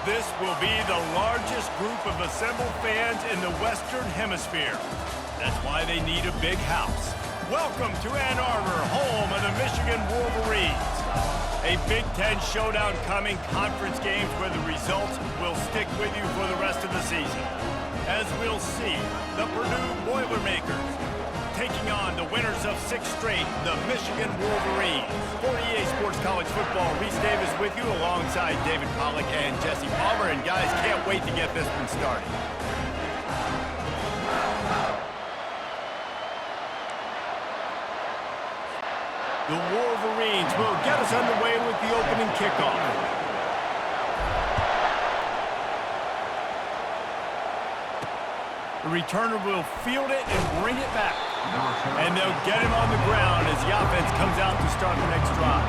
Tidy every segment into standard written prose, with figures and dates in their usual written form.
This will be the largest group of assembled fans in the Western Hemisphere. That's why they need a big house. Welcome to Ann Arbor, home of the Michigan Wolverines. A Big Ten showdown coming, conference games where the results will stick with you for the rest of the season. As we'll see, the Purdue Boilermakers taking on the winners of 6 straight, the Michigan Wolverines. For EA Sports College Football, Reese Davis with you alongside David Pollack and Jesse Palmer. And guys, can't wait to get this one started. The Wolverines will get us underway with the opening kickoff. The returner will field it and bring it back. And they'll get him on the ground as the offense comes out to start the next drive.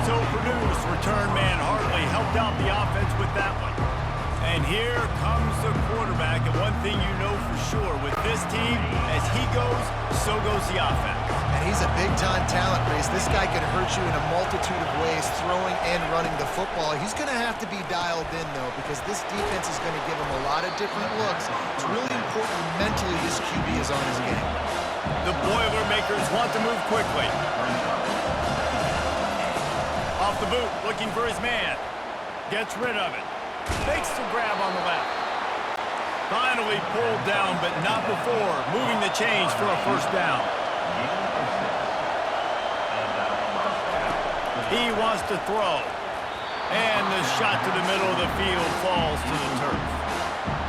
So Purdue's return man Hartley helped out the offense with that one. And here comes the quarterback. And one thing you know for sure with this team, as he goes, so goes the offense. And he's a big-time talent, Reese. This guy can hurt you in a multitude of ways, throwing and running the football. He's going to have to be dialed in, though, because this defense is going to give him a lot of different looks. It's really important mentally this QB is on his game. The Boilermakers want to move quickly. Off the boot, looking for his man. Gets rid of it. Makes the grab on the left. Finally pulled down, but not before. Moving the chains for a first down. He wants to throw. And the shot to the middle of the field falls to the turf.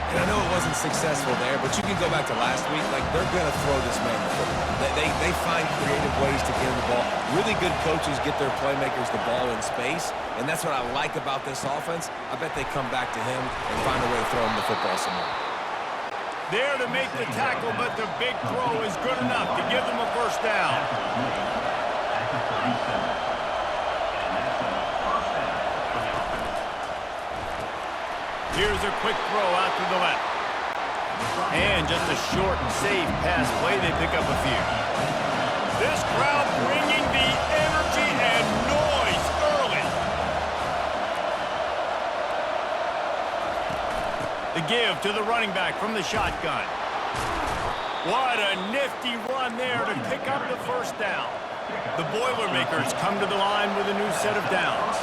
And I know it wasn't successful there, but you can go back to last week. Like, they're going to throw this man the football. They find creative ways to get him the ball. Really good coaches get their playmakers the ball in space, and that's what I like about this offense. I bet they come back to him and find a way to throw him the football somewhere. There to make the tackle, but the big throw is good enough to give them a first down. Here's a quick throw out to the left. And just a short and safe pass play, they pick up a few. This crowd bringing the energy and noise early. The give to the running back from the shotgun. What a nifty run there to pick up the first down. The Boilermakers come to the line with a new set of downs.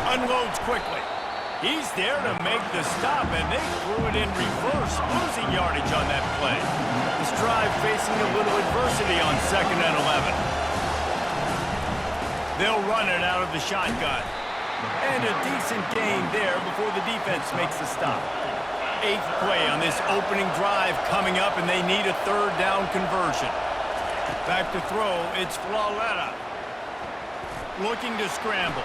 Unloads quickly. He's there to make the stop, and they threw it in reverse, losing yardage on that play. This drive facing a little adversity on 2nd and 11. They'll run it out of the shotgun. And a decent gain there before the defense makes the stop. 8th play on this opening drive coming up, and they need a 3rd down conversion. Back to throw, it's Flawletta. Looking to scramble.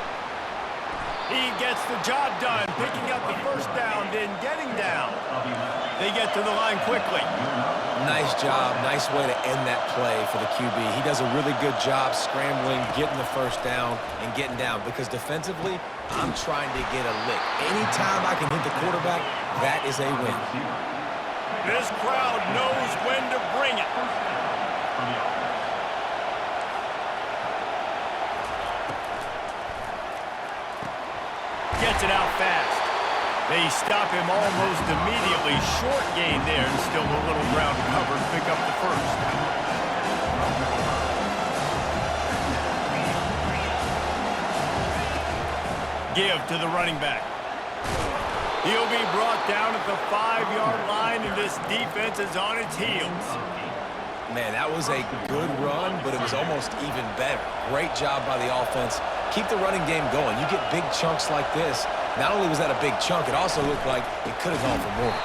He gets the job done, picking up the first down, then getting down. They get to the line quickly. Nice job. Nice way to end that play for the QB. He does a really good job scrambling, getting the first down, and getting down. Because defensively, I'm trying to get a lick. Anytime I can hit the quarterback, that is a win. This crowd knows when to bring it. Gets it out fast. They stop him almost immediately. Short gain there, and still a little ground covered. Pick up the first. Give to the running back. He'll be brought down at the 5-yard line, and this defense is on its heels. Man, that was a good run, but it was almost even better. Great job by the offense. Keep the running game going. You get big chunks like this. Not only was that a big chunk, it also looked like it could have gone for more.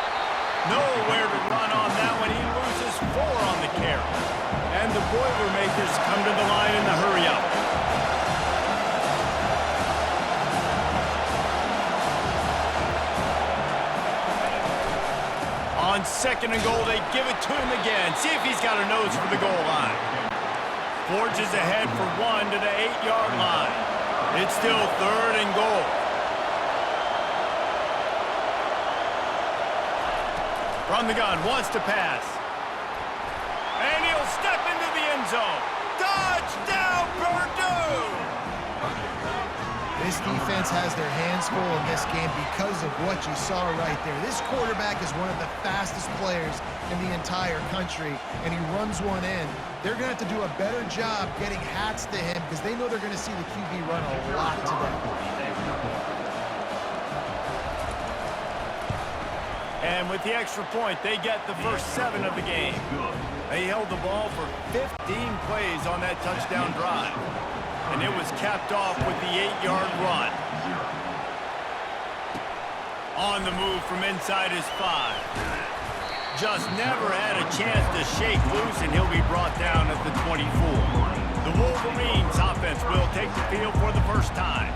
Nowhere to run on that one. He loses 4 on the carry. And the Boilermakers come to the line in the hurry-up. On 2nd and goal, they give it to him again. See if he's got a nose for the goal line. Forges ahead for 1 to the 8-yard line. It's still 3rd and goal. From the gun, wants to pass. And he'll step into the end zone. Touchdown, Purdue! This defense has their hands full in this game because of what you saw right there. This quarterback is one of the fastest players in the entire country, and he runs one in. They're going to have to do a better job getting hats to him because they know they're going to see the QB run a lot today. And with the extra point, they get the first 7 of the game. They held the ball for 15 plays on that touchdown drive. And it was capped off with the 8-yard run. On the move from inside his 5. Just never had a chance to shake loose, and he'll be brought down at the 24. The Wolverines offense will take the field for the first time.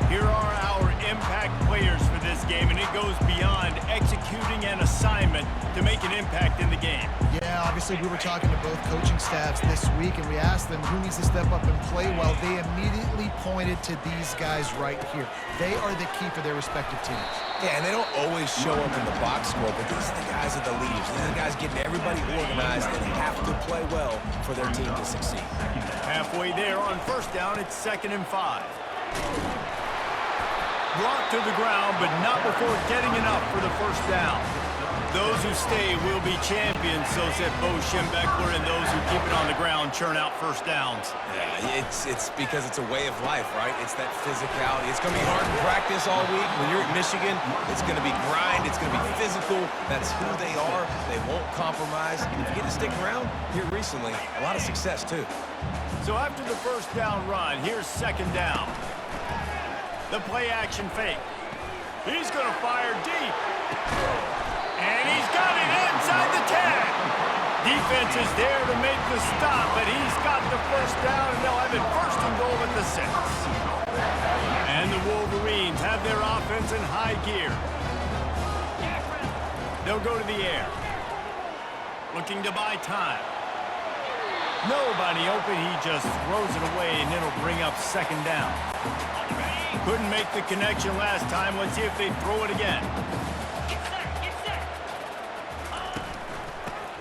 Here are our impact players for this game, and it goes beyond executing an assignment to make an impact in the game. Yeah, obviously we were talking to both coaching staffs this week, and we asked them who needs to step up and play well. They immediately pointed to these guys right here. They are the key for their respective teams. Yeah, and they don't always show up in the box score, but these are the guys that are the leaders. These are the guys getting everybody organized and have to play well for their team to succeed. Halfway there on first down, it's 2nd and 5. Brought to the ground, but not before getting enough for the first down. Those who stay will be champions, so said Bo Schembechler, and those who keep it on the ground churn out first downs. Yeah, it's because it's a way of life, right? It's that physicality. It's going to be hard to practice all week. When you're at Michigan, it's going to be grind. It's going to be physical. That's who they are. They won't compromise. And if you get to stick around here recently, a lot of success, too. So after the first down run, here's 2nd down. The play-action fake. He's going to fire deep. And he's got it inside the 10. Defense is there to make the stop, but he's got the first down, and they'll have it 1st and goal at the 6. And the Wolverines have their offense in high gear. They'll go to the air. Looking to buy time. Nobody open. He just throws it away, and it'll bring up 2nd down. Couldn't make the connection last time. Let's see if they throw it again.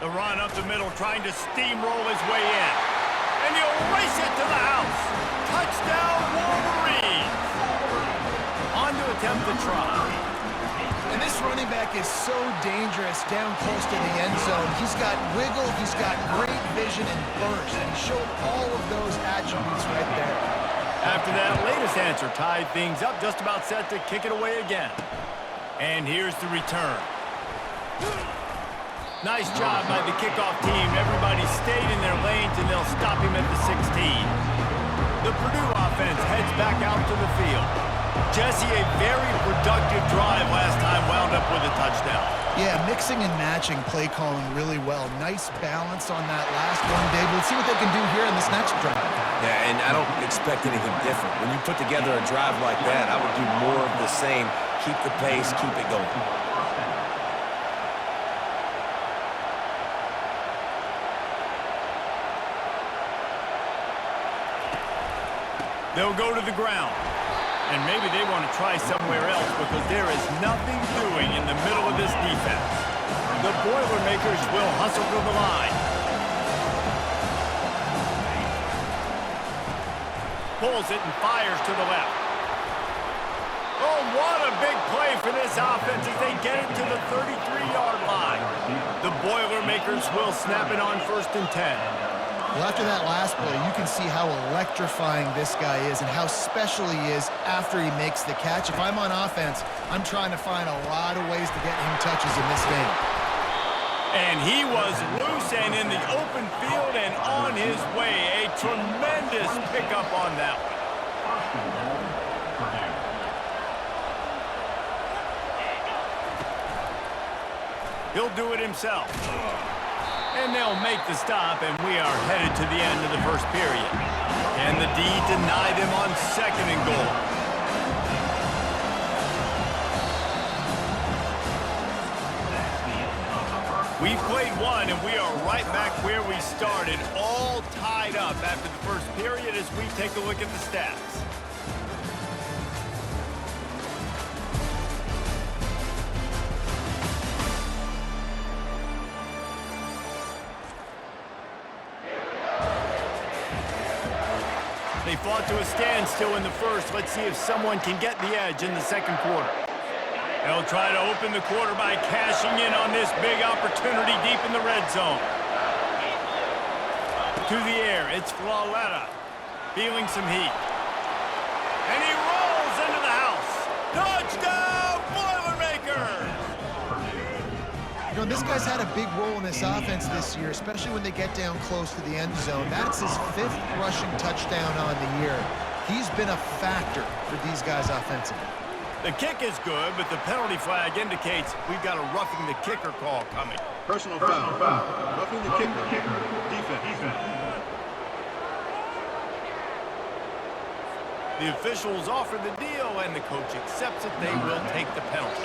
The run up the middle, trying to steamroll his way in. And he'll race it to the house. Touchdown, Wolverines. On to attempt the try. And this running back is so dangerous down close to the end zone. He's got wiggle, he's got great vision and burst, and he showed all of those attributes right there. After that latest answer tied things up, just about set to kick it away again. And here's the return. Nice job by the kickoff team. Everybody stayed in their lanes, and they'll stop him at the 16. The Purdue offense heads back out to the field. Jesse, a very productive drive last time, wound up with a touchdown. Yeah, mixing and matching play calling really well. Nice balance on that last one, Dave. Let's see what they can do here in this next drive. Yeah, and I don't expect anything different. When you put together a drive like that, I would do more of the same. Keep the pace, keep it going. They'll go to the ground. And maybe they want to try somewhere else because there is nothing doing in the middle of this defense. The Boilermakers will hustle to the line. Pulls it and fires to the left. Oh, what a big play for this offense as they get it to the 33-yard line. The Boilermakers will snap it on 1st and 10. Well, after that last play, you can see how electrifying this guy is and how special he is after he makes the catch. If I'm on offense, I'm trying to find a lot of ways to get him touches in this game. And he was loose and in the open field and on his way. A tremendous pickup on that one. He'll do it himself. And they'll make the stop, and we are headed to the end of the first period. And the D deny them on 2nd and goal. We've played one, and we are right back where we started, all tied up after the first period as we take a look at the stats. fought to a standstill in the first. Let's see if someone can get the edge in the second quarter. They'll try to open the quarter by cashing in on this big opportunity deep in the red zone. To the air, it's Flawletta, feeling some heat. And he rolls into the house. Touchdown, Boilermakers! You know, this guy's had a big role in this offense this year, especially when they get down close to the end zone. That's his 5th rushing touchdown on the year. He's been a factor for these guys offensively. The kick is good, but the penalty flag indicates we've got a roughing the kicker call coming. Personal foul. Roughing the kicker. Defense. The officials offer the deal, and the coach accepts it. They will take the penalty.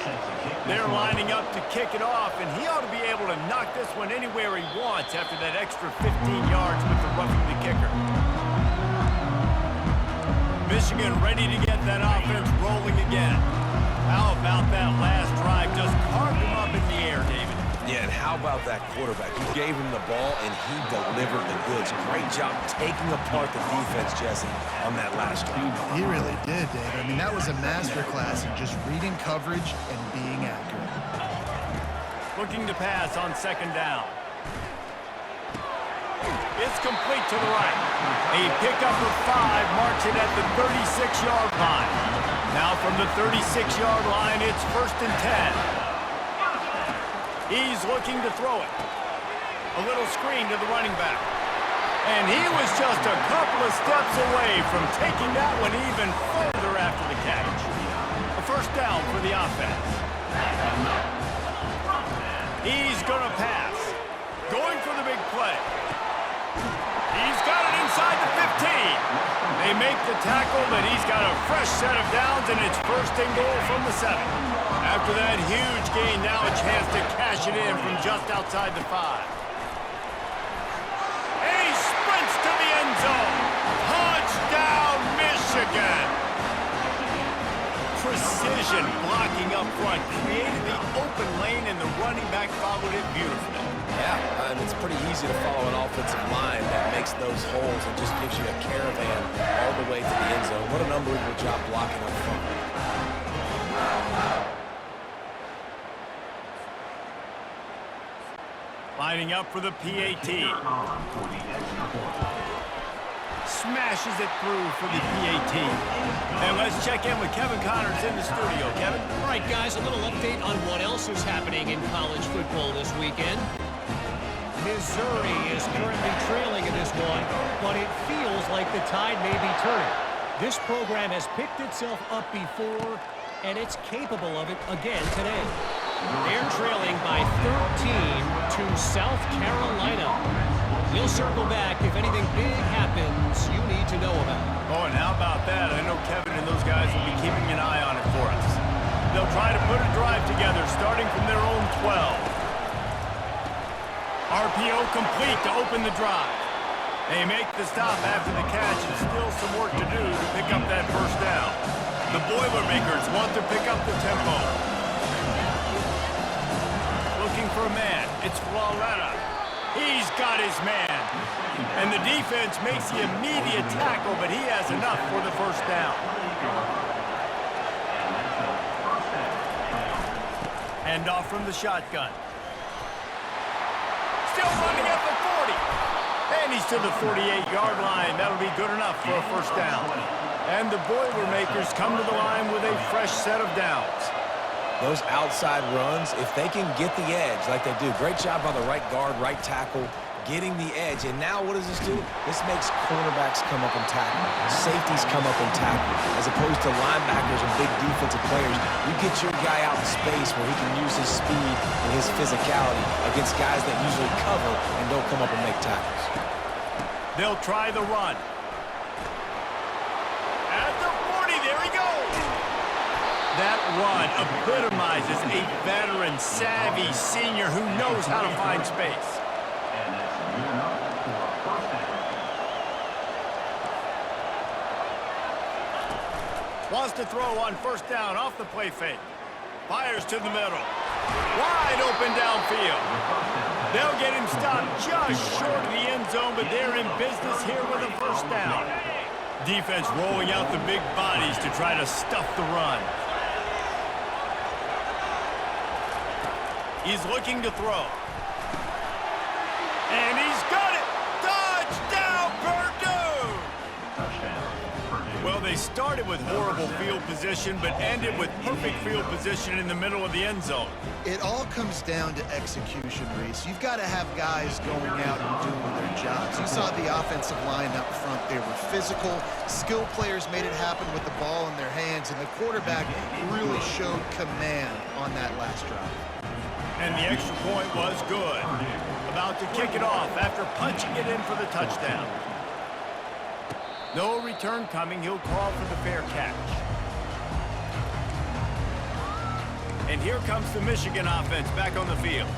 They're lining up to kick it off, and he ought to be able to knock this one anywhere he wants after that extra 15 yards with the roughing the kicker. Michigan ready to get that offense rolling again. How about that last drive? Just carved him up in the air, David. Yeah, and how about that quarterback? You gave him the ball, and he delivered the goods. Great job taking apart the defense, Jesse, on that last drive. He really did, Dave. I mean, that was a masterclass in just reading coverage and being accurate. Looking to pass on second down. It's complete to the right. A pickup of 5 marks it at the 36-yard line. Now from the 36-yard line, it's 1st and 10. He's looking to throw it. A little screen to the running back. And he was just a couple of steps away from taking that one even further after the catch. A 1st down for the offense. He's going to pass. Going for the big play. He's got it inside the 15. They make the tackle, but he's got a fresh set of downs, and it's 1st and goal from the 7. After that huge gain, now a chance to cash it in from just outside the 5. And he sprints to the end zone. Touchdown, Michigan! Precision blocking up front created the open lane, and the running back followed it beautifully. Yeah, and it's pretty easy to follow an offensive line that makes those holes and just gives you a caravan all the way to the end zone. What an unbelievable job blocking up front. Lining up for the PAT. Smashes it through for the PAT. And let's check in with Kevin Connors in the studio. Kevin? All right, guys, a little update on what else is happening in college football this weekend. Missouri is currently trailing in this one, but it feels like the tide may be turning. This program has picked itself up before, and it's capable of it again today. They're trailing by 13 to South Carolina. We'll circle back if anything big happens you need to know about. Oh, and how about that? I know Kevin and those guys will be keeping an eye on it for us. They'll try to put a drive together starting from their own 12. RPO complete to open the drive. They make the stop after the catch, and still some work to do to pick up that 1st down. The Boilermakers want to pick up the tempo. Looking for a man. It's Flawletta. He's got his man. And the defense makes the immediate tackle, but he has enough for the 1st down. Hand off from the shotgun. Still running at the 40. And he's to the 48-yard line. That'll be good enough for a 1st down. And the Boilermakers come to the line with a fresh set of downs. Those outside runs, if they can get the edge like they do, great job by the right guard, right tackle, getting the edge. And now what does this do? This makes cornerbacks come up and tackle. Safeties come up and tackle. As opposed to linebackers and big defensive players, you get your guy out in space where he can use his speed and his physicality against guys that usually cover and don't come up and make tackles. They'll try the run. At the 40, there he goes. That run epitomizes a veteran, savvy senior who knows how to find space. Wants to throw on 1st down off the play fake. Fires to the middle. Wide open downfield. They'll get him stopped just short of the end zone, but they're in business here with a 1st down. Defense rolling out the big bodies to try to stuff the run. He's looking to throw. And he's got it! Touchdown, Purdue! Well, they started with horrible field position, but ended with perfect field position in the middle of the end zone. It all comes down to execution, Reese. You've got to have guys going out and doing their jobs. You saw the offensive line up front. They were physical. Skilled players made it happen with the ball in their hands, and the quarterback really showed command on that last drive. And the extra point was good. About to kick it off after punching it in for the touchdown. No return coming. He'll call for the fair catch. And here comes the Michigan offense back on the field.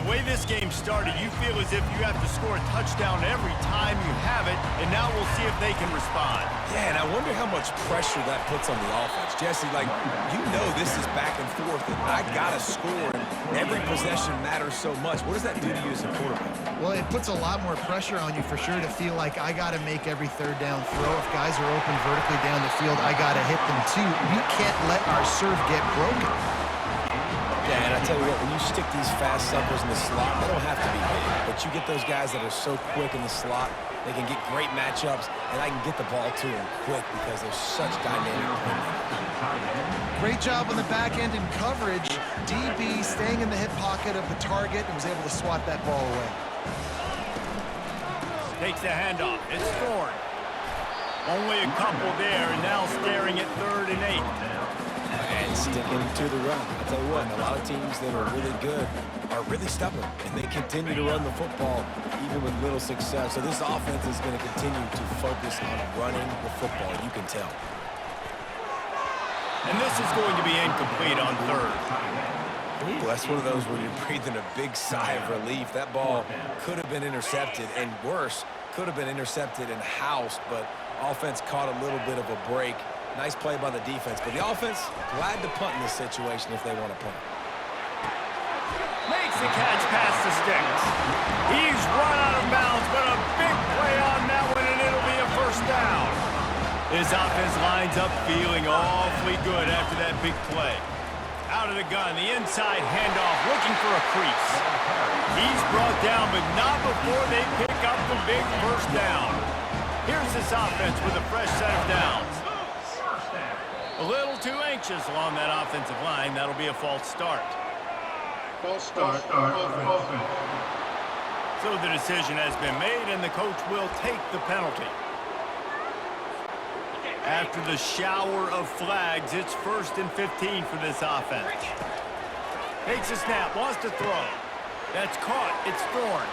The way this game started, you feel as if you have to score a touchdown every time you have it, and now we'll see if they can respond. Yeah, and I wonder how much pressure that puts on the offense. Jesse, like, you know this is back and forth, and I got to score, and every possession matters so much. What does that do to you as a quarterback? Well, it puts a lot more pressure on you for sure to feel like I got to make every third down throw. If guys are open vertically down the field, I got to hit them too. We can't let our serve get broken. Yeah, and I tell you what, when you stick these fast suckers in the slot, they don't have to be big, but you get those guys that are so quick in the slot, they can get great matchups, and I can get the ball to them quick because they're such dynamic playmakers. Great job on the back end in coverage. DB staying in the hip pocket of the target and was able to swat that ball away. Takes the handoff. It's Thorne. Only a couple there, and now staring at 3rd and 8. And sticking to the run. I'll tell you what, a lot of teams that are really good are really stubborn, and they continue to run the football even with little success. So this offense is going to continue to focus on running the football. You can tell. And this is going to be incomplete on 3rd. Ooh, that's one of those where you're breathing a big sigh of relief. That ball could have been intercepted, and worse, could have been intercepted and housed, but offense caught a little bit of a break. Nice play by the defense, but the offense glad to punt in this situation if they want to punt. Makes the catch past the sticks. He's run out of bounds, but a big play on that one, and it'll be a first down. His offense lines up feeling awfully good after that big play. Out of the gun, the inside handoff, looking for a crease. He's brought down, but not before they pick up the big first down. Here's this offense with a fresh set of downs. A little too anxious along that offensive line. That'll be a false start. False start. Offense. So the decision has been made, and the coach will take the penalty. After the shower of flags, it's 1st and 15 for this offense. Takes a snap, wants to throw. That's caught. It's Thorne.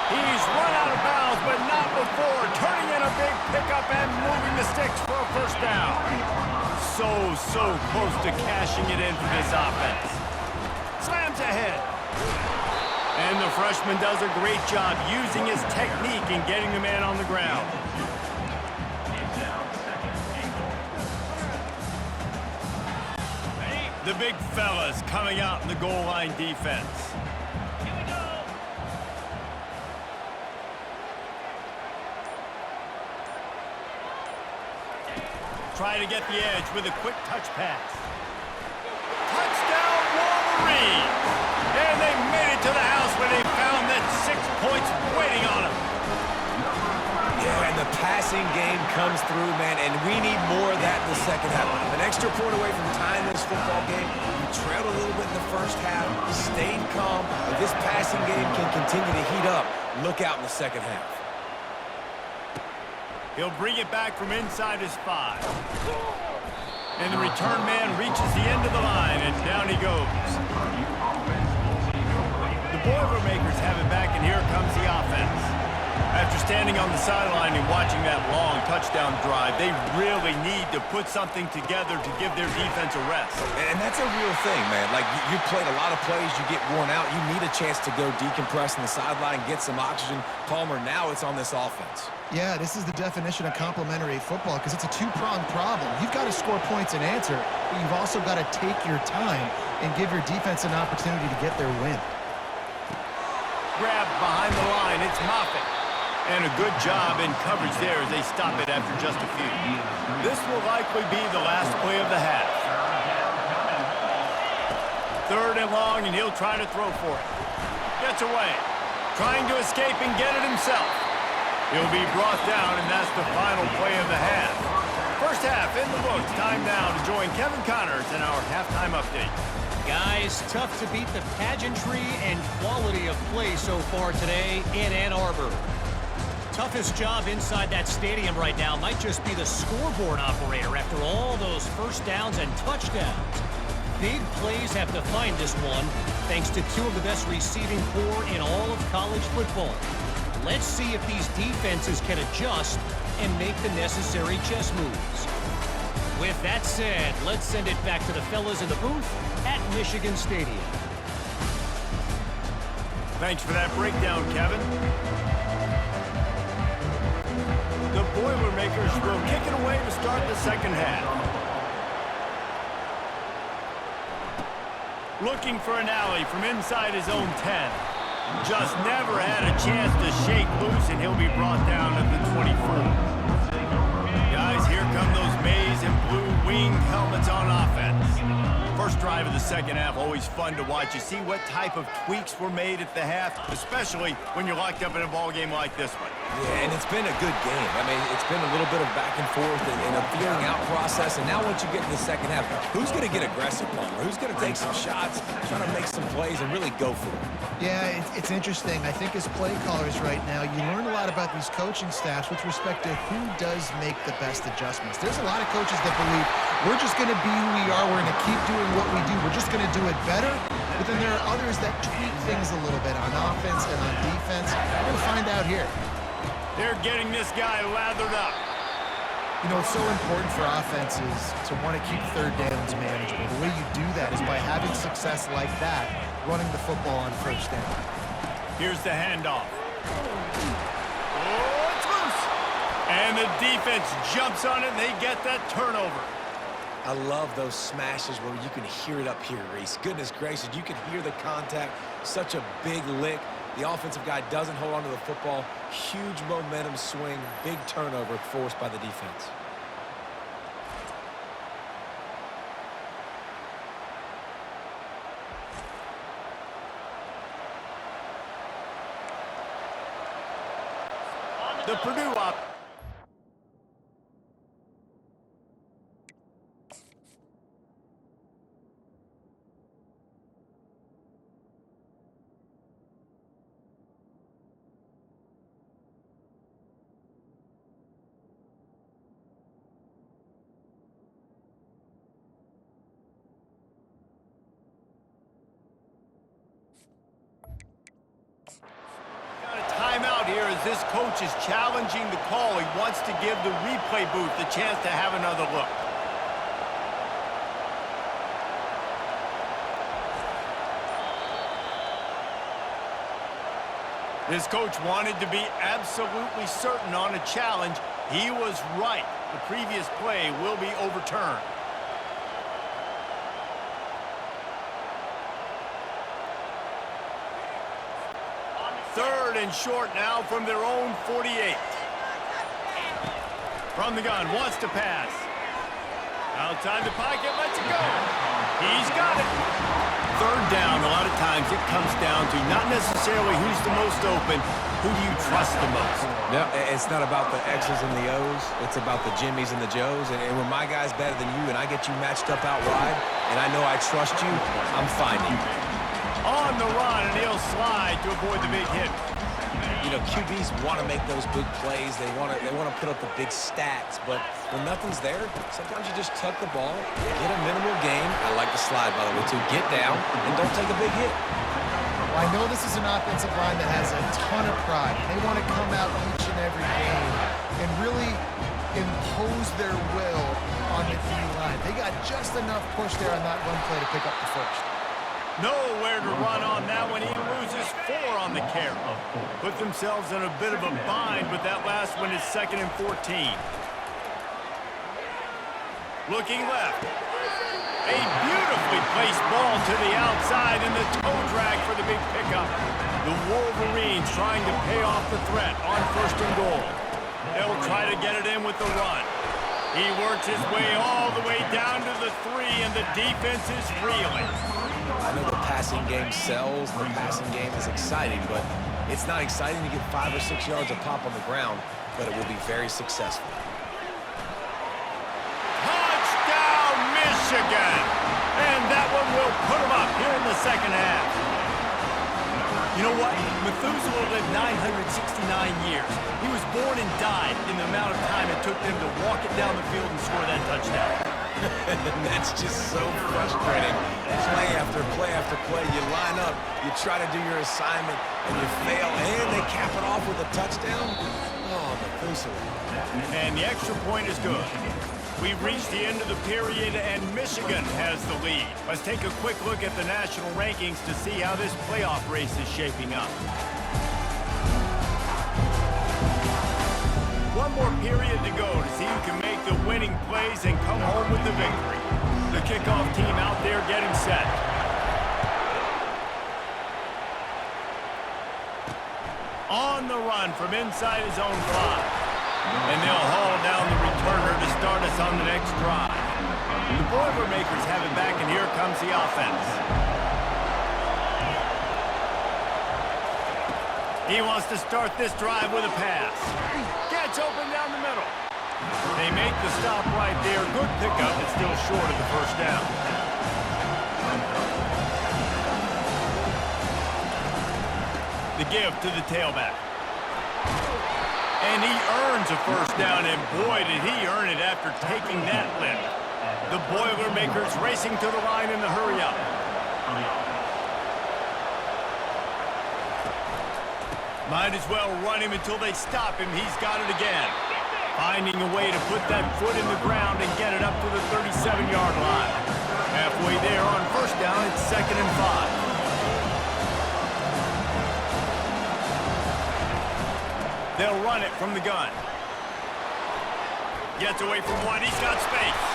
He's run out of bounds, but not before turning in a big pickup and moving the sticks for a first down. So close to cashing it in for this offense. Slams ahead. And the freshman does a great job using his technique and getting the man on the ground. The big fellas coming out in the goal line defense. Trying to get the edge with a quick touch pass. Touchdown, Wolverines! And they made it to the house where they found that 6 points waiting on them. Yeah, and the passing game comes through, man, and we need more of that in the second half. An extra point away from tying this football game. We trailed a little bit in the first half, stayed calm. If this passing game can continue to heat up, look out in the second half. He'll bring it back from inside his 5. And the return man reaches the end of the line, and down he goes. The Boilermakers have it back, and here comes the offense. After standing on the sideline and watching that long touchdown drive, they really need to put something together to give their defense a rest. And that's a real thing, man. Like, you played a lot of plays, you get worn out, you need a chance to go decompress on the sideline, get some oxygen. Palmer, now it's on this offense. Yeah, this is the definition of complementary football because it's a two-pronged problem. You've got to score points and answer, but you've also got to take your time and give your defense an opportunity to get their win. Grab behind the line. It's Moffitt. And a good job in coverage there as they stop it after just a few. This will likely be the last play of the half. 3rd and long, and he'll try to throw for it. Gets away. Trying to escape and get it himself. He'll be brought down, and that's the final play of the half. First half in the books. Time now to join Kevin Connors in our halftime update. Guys, tough to beat the pageantry and quality of play so far today in Ann Arbor. Toughest job inside that stadium right now might just be the scoreboard operator after all those first downs and touchdowns. Big plays have defined this one, thanks to 2 of the best receiving corps in all of college football. Let's see if these defenses can adjust and make the necessary chess moves. With that said, let's send it back to the fellas in the booth at Michigan Stadium. Thanks for that breakdown, Kevin. The Boilermakers will kick it away to start the second half. Looking for an alley from inside his own 10. Just never had a chance to shake loose, and he'll be brought down at the 24. Guys, here come those maize and blue winged helmets on offense. First drive of the second half, always fun to watch. You see what type of tweaks were made at the half, especially when you're locked up in a ball game like this one. Yeah, and it's been a good game. I mean, it's been a little bit of back and forth and a feeling out process. And now once you get to the second half, who's going to get aggressive, Palmer? Who's going to take some shots, try to make some plays, and really go for it? Yeah, it's interesting. I think as play callers right now, you learn a lot about these coaching staffs with respect to who does make the best adjustments. There's a lot of coaches that believe we're just going to be who we are. We're going to keep doing what we do. We're just going to do it better. But then there are others that tweak things a little bit on offense and on defense. We're going to find out here. They're getting this guy lathered up. You know, it's so important for offenses to want to keep third downs manageable. The way you do that is by having success like that, running the football on first down. Here's the handoff. Oh, it's loose. And the defense jumps on it, and they get that turnover. I love those smashes where you can hear it up here, Reese. Goodness gracious, you can hear the contact. Such a big lick. The offensive guy doesn't hold on to the football. Huge momentum swing, big turnover forced by the defense. The Purdue op. Here as this coach is challenging the call. He wants to give the replay booth the chance to have another look. This coach wanted to be absolutely certain on a challenge. He was right. The previous play will be overturned. Third and short now from their own 48. From the gun, wants to pass. Outside the pocket, lets it go. He's got it. Third down, a lot of times it comes down to not necessarily who's the most open, who do you trust the most? No, it's not about the X's and the O's. It's about the Jimmies and the Joes. And when my guy's better than you and I get you matched up out wide, and I know I trust you, I'm finding you. On the run, and he'll slide to avoid the big hit. You know, QBs want to make those big plays. They want to put up the big stats. But when nothing's there, sometimes you just tuck the ball, get a minimal gain. I like the slide, by the way, too. Get down and don't take a big hit. Well, I know this is an offensive line that has a ton of pride. They want to come out each and every game and really impose their will on the D-line. They got just enough push there on that run play to pick up the first. Nowhere to run on that one. He loses 4 on the carry. Put themselves in a bit of a bind, but that last one is 2nd and 14. Looking left. A beautifully placed ball to the outside, and the toe drag for the big pickup. The Wolverines trying to pay off the threat on 1st and goal. They'll try to get it in with the run. He works his way all the way down to the 3, and the defense is reeling. I know the passing game sells, and the passing game is exciting, but it's not exciting to get 5 or 6 yards of pop on the ground, but it will be very successful. Touchdown, Michigan! And that one will put them up here in the second half. You know what? Methuselah lived 969 years. He was born and died in the amount of time it took them to walk it down the field and score that touchdown. And that's just so frustrating. Play after play after play, you line up, you try to do your assignment, and you fail, and they cap it off with a touchdown? Oh, Methuselah. And the extra point is good. We've reached the end of the period, and Michigan has the lead. Let's take a quick look at the national rankings to see how this playoff race is shaping up. One more period to go to see who can make the winning plays and come home with the victory. The kickoff team out there getting set. On the run from inside his own 5. And they'll haul down the returner to start us on the next drive. The Boilermakers have it back, and here comes the offense. He wants to start this drive with a pass. Gets open down the middle. They make the stop right there. Good pickup, but still short of the first down. The give to the tailback. And he earns a first down, and boy, did he earn it after taking that lift. The Boilermakers racing to the line in the hurry-up. Might as well run him until they stop him. He's got it again. Finding a way to put that foot in the ground and get it up to the 37-yard line. Halfway there on first down, it's 2nd and 5. They'll run it from the gun. Gets away from one. He's got space.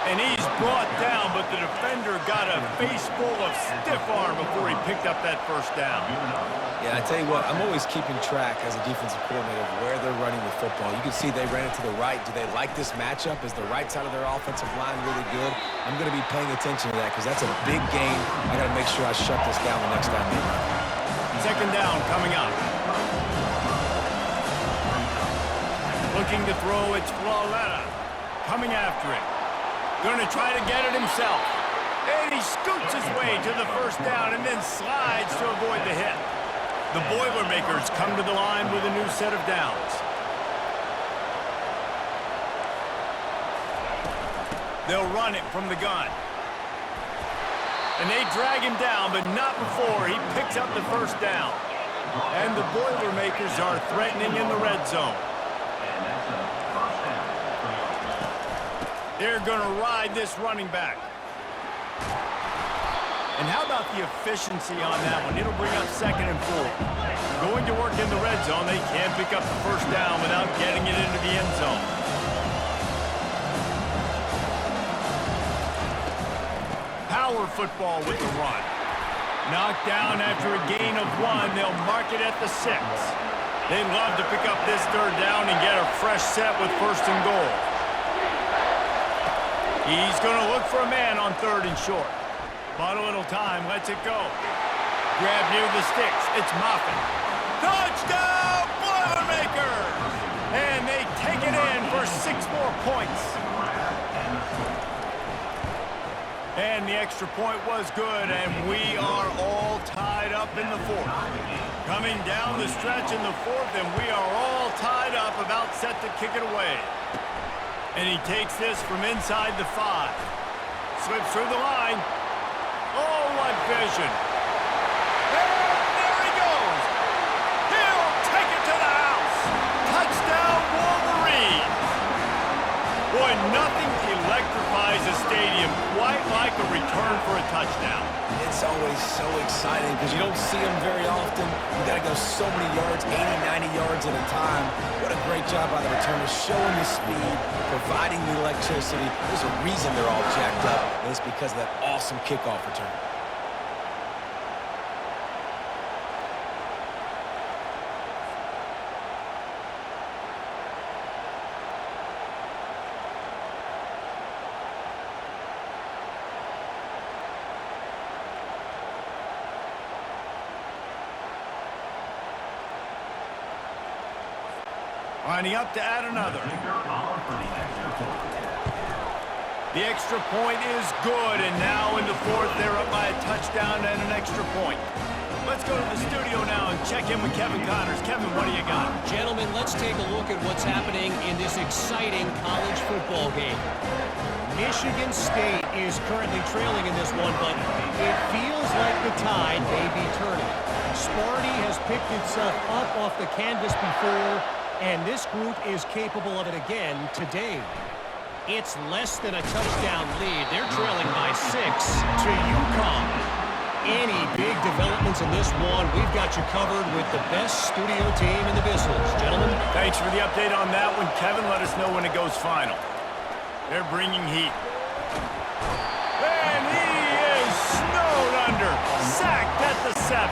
And he's brought down, but the defender got a face full of stiff arm before he picked up that first down. Yeah, I tell you what, I'm always keeping track as a defensive coordinator of where they're running the football. You can see they ran it to the right. Do they like this matchup? Is the right side of their offensive line really good? I'm going to be paying attention to that because that's a big game. I got to make sure I shut this down the next time they run. 2nd down coming up. Looking to throw, it's Flawletta. Coming after it. Going to try to get it himself. And he scoots his way to the first down and then slides to avoid the hit. The Boilermakers come to the line with a new set of downs. They'll run it from the gun. And they drag him down, but not before he picks up the first down. And the Boilermakers are threatening in the red zone. They're going to ride this running back. And how about the efficiency on that one? It'll bring up 2nd and 4. Going to work in the red zone, they can't pick up the first down without getting it into the end zone. Power football with the run. Knocked down after a gain of 1. They'll mark it at the 6. They'd love to pick up this 3rd down and get a fresh set with 1st and goal. He's going to look for a man on 3rd and short. But a little time, lets it go. Grab near the sticks. It's Moffitt. Touchdown, Boilermakers! And they take it in for 6 more points. And the extra point was good, and we are all tied up in the 4th. Coming down the stretch in the 4th, and we are all tied up, about set to kick it away. And he takes this from inside the 5. Slips through the line. Oh, what vision. And there he goes. He'll take it to the house. Touchdown, Wolverines. Boy, nothing electrifies a stadium quite like a return for a touchdown. It's always so exciting because you don't see them very often. You got to go so many yards, 80, 90 yards at a time. What a great job by the returners, showing the speed, providing the electricity. There's a reason they're all jacked up, and it's because of that awesome kickoff return. Lining up to add another. The extra point is good, and now in the fourth, they're up by a touchdown and an extra point. Let's go to the studio now and check in with Kevin Connors. Kevin, what do you got? Gentlemen, let's take a look at what's happening in this exciting college football game. Michigan State is currently trailing in this one, but it feels like the tide may be turning. Sparty has picked itself up off the canvas before, and this group is capable of it again today. It's less than a touchdown lead. They're trailing by 6 to UConn. Any big developments in this one, we've got you covered with the best studio team in the business. Gentlemen, thanks for the update on that one. Kevin, let us know when it goes final. They're bringing heat. And he is snowed under. Sacked at the 7.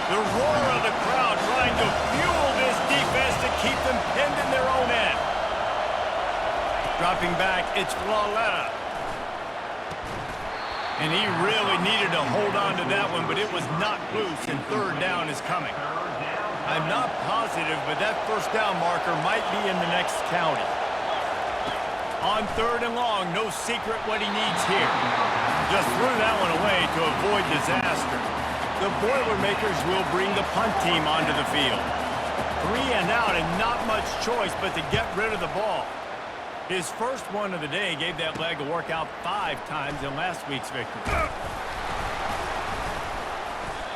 The roar of the crowd trying to fuel this defense to keep them pinned in their own end. Dropping back, it's Flawletta. And he really needed to hold on to that one, but it was not loose, and third down is coming. I'm not positive, but that first down marker might be in the next county. On third and long, no secret what he needs here. Just threw that one away to avoid disaster. The Boilermakers will bring the punt team onto the field. 3 and out and not much choice but to get rid of the ball. His first one of the day gave that leg a workout 5 times in last week's victory.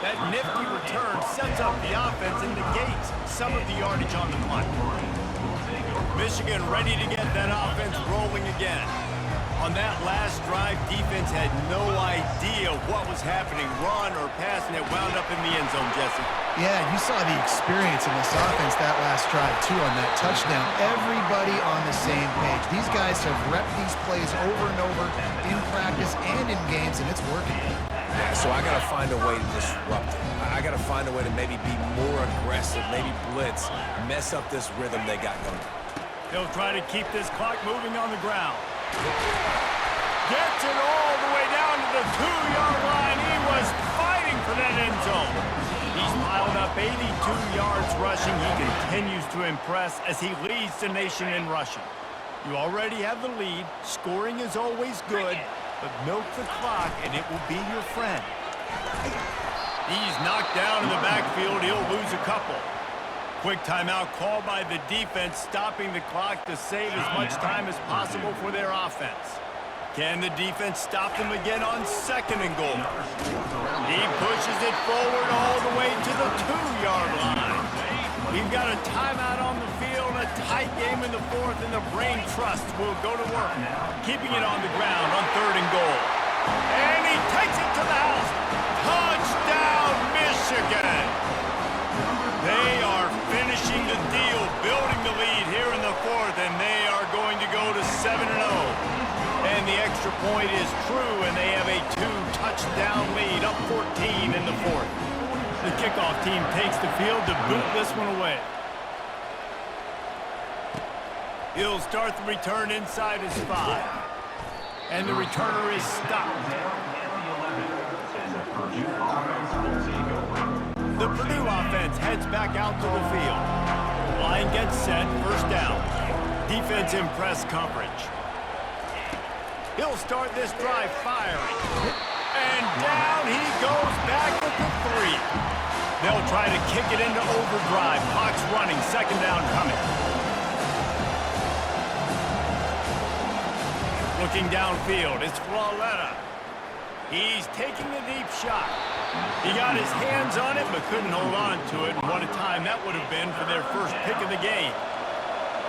That nifty return sets up the offense and negates some of the yardage on the punt. Michigan ready to get that offense rolling again. On that last drive, defense had no idea what was happening, run or pass, and it wound up in the end zone, Jesse. Yeah, you saw the experience in this offense that last drive, too, on that touchdown. Everybody on the same page. These guys have repped these plays over and over in practice and in games, and it's working. Yeah, so I got to find a way to disrupt it. I got to find a way to maybe be more aggressive, maybe blitz, mess up this rhythm they got going. They'll try to keep this clock moving on the ground. Gets it all the way down to the 2-yard line. He was fighting for that end zone. He's piled up 82 yards rushing. He continues to impress as he leads the nation in rushing. You already have the lead. Scoring is always good, but milk the clock and it will be your friend. He's knocked down in the backfield. He'll lose a couple. Quick timeout called by the defense, stopping the clock to save as much time as possible for their offense. Can the defense stop them again on 2nd and goal? He pushes it forward all the way to the 2-yard line. We've got a timeout on the field, a tight game in the fourth, and the Brain Trust will go to work, keeping it on the ground on 3rd and goal. And he takes it to the house. Touchdown, Michigan! They are finishing the deal, building the lead here in the fourth, and they are going to go to 7-0. And the extra point is true, and they have a 2-touchdown lead, up 14 in the fourth. The kickoff team takes the field to boot this one away. He'll start the return inside his 5. And the returner is stopped. The Purdue offense heads back out to the field. Line gets set, first down. Defense in press coverage. He'll start this drive firing. And down he goes back at the 3. They'll try to kick it into overdrive. Clock's running, 2nd down coming. Looking downfield, it's Flawletta. He's taking the deep shot. He got his hands on it, but couldn't hold on to it. And what a time that would have been for their first pick of the game.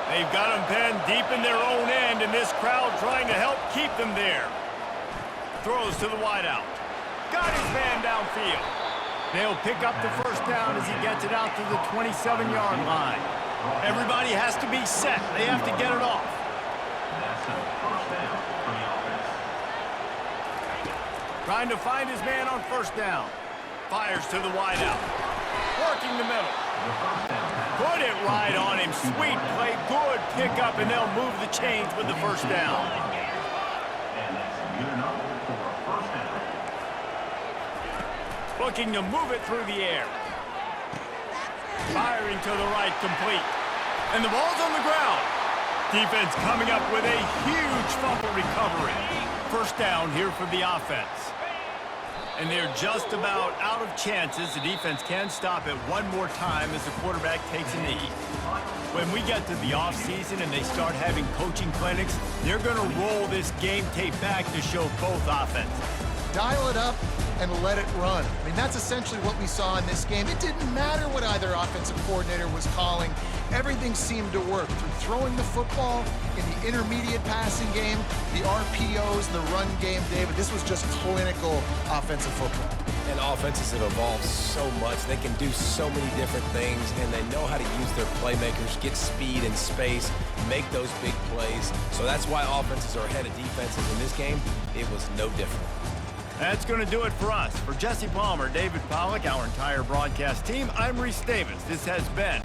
They've got them penned deep in their own end, and this crowd trying to help keep them there. Throws to the wideout. Got his man downfield. They'll pick up the first down as he gets it out to the 27-yard line. Everybody has to be set. They have to get it off. Trying to find his man on first down. Fires to the wideout. Working the middle. Put it right on him. Sweet play. Good pickup, and they'll move the chains with the first down. Looking to move it through the air. Firing to the right, complete. And the ball's on the ground. Defense coming up with a huge fumble recovery. First down here for the offense. And they're just about out of chances. The defense can stop it one more time as the quarterback takes a knee. When we get to the offseason and they start having coaching clinics, they're going to roll this game tape back to show both offenses. Dial it up and let it run. I mean, that's essentially what we saw in this game. It didn't matter what either offensive coordinator was calling. Everything seemed to work through throwing the football in the intermediate passing game, the RPOs, the run game, David. This was just clinical offensive football. And offenses have evolved so much. They can do so many different things, and they know how to use their playmakers, get speed and space, make those big plays. So that's why offenses are ahead of defenses in this game. It was no different. That's going to do it for us. For Jesse Palmer, David Pollack, our entire broadcast team, I'm Reese Davis. This has been